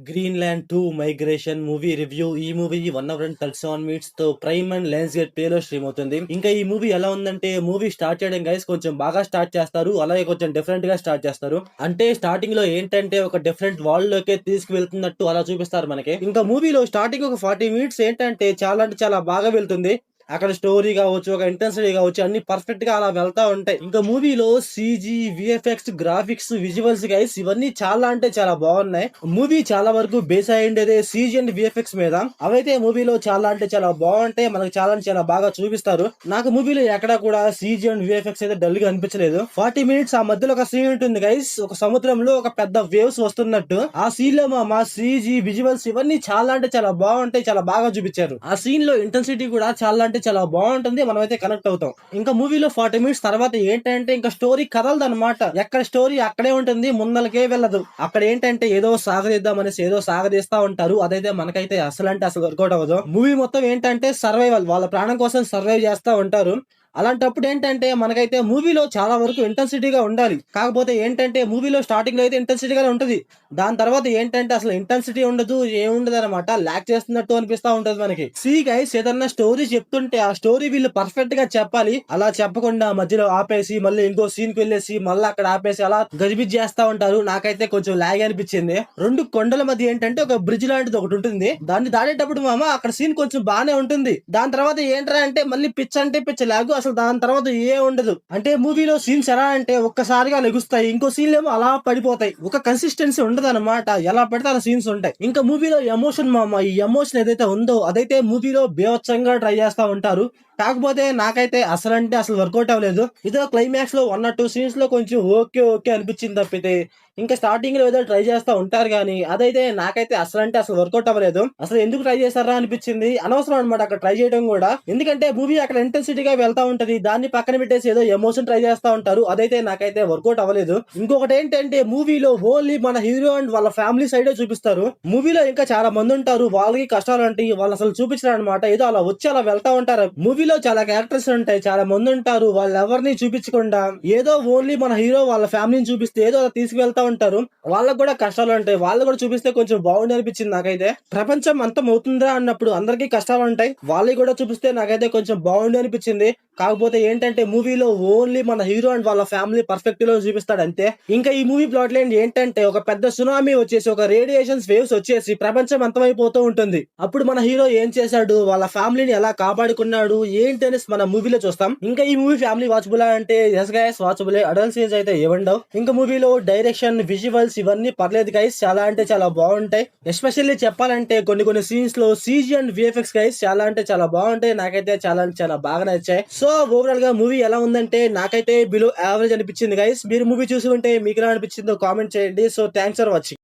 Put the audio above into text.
Greenland 2 migration movie review. ఈ movie 1 hour and 37 మినిట్స్‌తో Prime and Lionsgate ప్లేలో stream అవుతుంది. ఇంకా ఈ మూవీ ఎలా ఉందంటే, మూవీ స్టార్ట్ చేయడం గైస్ కొంచెం బాగా స్టార్ట్ చేస్తారు. అలాగే కొంచెం డిఫరెంట్‌గా స్టార్ట్ చేస్తారు. అంటే స్టార్టింగ్‌లో ఏంటంటే ఒక డిఫరెంట్ వరల్డ్‌లోకే తీసుకువెళ్తున్నట్టు అలా చూపిస్తారు మనకి. ఇంకా మూవీలో స్టార్టింగ్ ఒక 40 మినిట్స్ ఏంటంటే చాలా అంటే చాలా బాగా వెళ్తుంది. అక్కడ స్టోరీ కావచ్చు, ఒక ఇంటెన్సిటీ కావచ్చు, అన్ని పర్ఫెక్ట్ గా అలా వెళ్తా ఉంటాయి. ఇంకా మూవీలో CG, VFX, graphics, visuals guys ఇవన్నీ చాలా అంటే చాలా బాగున్నాయి. మూవీ చాలా వరకు బేస్ అయ్యిండేదే సీజీ అండ్ విఎఫ్ఎక్స్ మీద. అవైతే మూవీలో చాలా అంటే చాలా బాగుంటాయి. మనకు చాలా అంటే చాలా బాగా చూపిస్తారు. నాకు మూవీలో ఎక్కడా కూడా సీజీ అండ్ విఎఫ్ఎక్స్ అయితే డల్ గా అనిపించలేదు. 40 మినిట్స్ ఆ మధ్యలో ఒక సీన్ ఉంటుంది గైస్, ఒక సముద్రంలో ఒక పెద్ద వేవ్స్ వస్తున్నట్టు. ఆ సీన్ లో మా సీజీ విజువల్స్ ఇవన్నీ చాలా అంటే చాలా బాగుంటాయి, చాలా బాగా చూపించారు. ఆ సీన్ లో ఇంటెన్సిటీ కూడా చాలా అంటే చాలా బాగుంటుంది. మనం అయితే కనెక్ట్ అవుతాం. ఇంకా మూవీలో 40 మినిట్స్ తర్వాత ఏంటంటే ఇంకా స్టోరీ కదలదు అనమాట. ఎక్కడ స్టోరీ అక్కడే ఉంటుంది, ముందలకే వెళ్ళదు. అక్కడ ఏంటంటే ఏదో సాగదీద్దాం అనేసి ఏదో సాగదీస్తా ఉంటారు. అదైతే మనకైతే అసలు అంటే అసలు వర్కౌట్ అవ్వదు. మూవీ మొత్తం ఏంటంటే సర్వైవల్, వాళ్ళ ప్రాణం కోసం సర్వైవ్ చేస్తా ఉంటారు. అలాంటప్పుడు ఏంటంటే మనకైతే మూవీలో చాలా వరకు ఇంటెన్సిటీగా ఉండాలి. కాకపోతే ఏంటంటే మూవీలో స్టార్టింగ్ లో అయితే ఇంటెన్సిటీగానే ఉంటది. దాని తర్వాత ఏంటంటే అసలు ఇంటెన్సిటీ ఉండదు, ఏముండదు అనమాట. లాక్ చేస్తున్నట్టు అనిపిస్తా ఉంటది మనకి. సి గైస్ ఏదన్నా స్టోరీ చెప్తుంటే ఆ స్టోరీ వీళ్ళు పర్ఫెక్ట్ గా చెప్పాలి. అలా చెప్పకుండా మధ్యలో ఆపేసి మళ్ళీ ఇంకో సీన్ కి వెళ్ళేసి మళ్ళీ అక్కడ ఆపేసి అలా గజిబిజి చేస్తా ఉంటారు. నాకైతే కొంచెం లాగ్ అనిపించింది. రెండు కొండల మధ్య ఏంటంటే ఒక బ్రిడ్జ్ లాంటిది ఒకటి ఉంటుంది. దాన్ని దాటేటప్పుడు మామ అక్కడ సీన్ కొంచెం బానే ఉంటుంది. దాని తర్వాత ఏంట్రా అంటే మళ్ళీ పిచ్ అంటే పిచ్ లాగు. అసలు దాని తర్వాత ఏ ఉండదు. అంటే మూవీలో సీన్స్ ఎలా అంటే ఒక్కసారిగా లెగుస్తాయి, ఇంకో సీన్ ఏమో అలా పడిపోతాయి. ఒక కన్సిస్టెన్సీ ఉండదు అనమాట. ఎలా పడితే అలా సీన్స్ ఉంటాయి. ఇంకా మూవీలో ఎమోషన్ మామ, ఈ ఎమోషన్ ఏదైతే ఉందో అదైతే మూవీలో బేవచ్చంగా ట్రై చేస్తా ఉంటారు. కాకపోతే నాకైతే అసలు అంటే అసలు వర్కౌట్ అవ్వలేదు. ఇదో క్లైమాక్స్ లో 1 or 2 సీన్స్ లో కొంచెం ఓకే ఓకే అనిపించింది తప్పితే ఇంకా స్టార్టింగ్ లో ఏదో ట్రై చేస్తా ఉంటారు కానీ అదైతే నాకైతే అసలు అంటే అసలు వర్కౌట్ అవ్వలేదు. అసలు ఎందుకు ట్రై చేస్తారా అనిపించింది. అనవసరం అనమాట అక్కడ ట్రై చేయడం కూడా. ఎందుకంటే మూవీ అక్కడ ఇంటెన్సిటీగా వెళ్తా ఉంటది, దాన్ని పక్కన పెట్టేసి ఏదో ఎమోషన్ ట్రై చేస్తా ఉంటారు. అదైతే నాకైతే వర్కౌట్ అవ్వలేదు. ఇంకొకటి ఏంటంటే మూవీలో ఓన్లీ మన హీరో అండ్ వాళ్ళ ఫ్యామిలీ సైడే చూపిస్తారు. మూవీలో ఇంకా చాలా మంది ఉంటారు, వాళ్ళకి కష్టాలు అంటే వాళ్ళు అసలు చూపించరు అనమాట. ఏదో అలా వచ్చి అలా వెళ్తా ఉంటారు. మూవీలో చాలా క్యారెక్టర్స్ ఉంటాయి, చాలా మంది ఉంటారు, వాళ్ళు ఎవరిని చూపించకుండా ఏదో ఓన్లీ మన హీరో వాళ్ళ ఫ్యామిలీని చూపిస్తే ఏదో అలా తీసుకువెళ్తా ఉంటారు. వాళ్ళకు కూడా కష్టాలు ఉంటాయి, వాళ్ళు కూడా చూపిస్తే కొంచెం బాగుండి అనిపించింది నాకైతే. ప్రపంచం అంతం అవుతుందా అన్నప్పుడు అందరికీ కష్టాలు ఉంటాయి, వాళ్ళకి కూడా చూపిస్తే నాకైతే కొంచెం బాగుండి అనిపించింది. కాకపోతే ఏంటంటే మూవీలో ఓన్లీ మన హీరో అండ్ వాళ్ళ ఫ్యామిలీ పర్ఫెక్ట్ లో చూపిస్తాడు అంతే. ఇంకా ఈ మూవీ ప్లాట్ లైన్ ఏంటంటే ఒక పెద్ద సునామీ వచ్చేసి ఒక రేడియేషన్స్ వేవ్స్ వచ్చేసి ప్రపంచం అంతమైపోతూ ఉంటుంది. అప్పుడు మన హీరో ఏం చేశాడు, వాళ్ళ ఫ్యామిలీని ఎలా కాపాడుకున్నాడు ఏంటి అనేసి మన మూవీలో చూస్తాం. ఇంకా ఈ మూవీ ఫ్యామిలీ వాచబుల్ అంటే yes guys watchable. Adult scenes అయితే ఏమండవు. ఇంకా మూవీలో డైరెక్షన్, విజువల్స్ ఇవన్నీ పర్లేదు గైస్, చాలా అంటే చాలా బాగుంటాయి. ఎస్పెషల్లీ చెప్పాలంటే కొన్ని సీన్స్ లో సీజీ అండ్ విఎఫ్ఎక్స్ గైస్ చాలా అంటే చాలా బాగుంటాయి. నాకైతే చాలా అంటే చాలా బాగా నచ్చాయి. సో ఓవరాల్ గా మూవీ ఎలా ఉందంటే నాకైతే బిలో యావరేజ్ అనిపించింది గైస్. మీరు మూవీ చూసి ఉంటే మీకు ఎలా అనిపించిందో కామెంట్ చేయండి. So thanks for watching.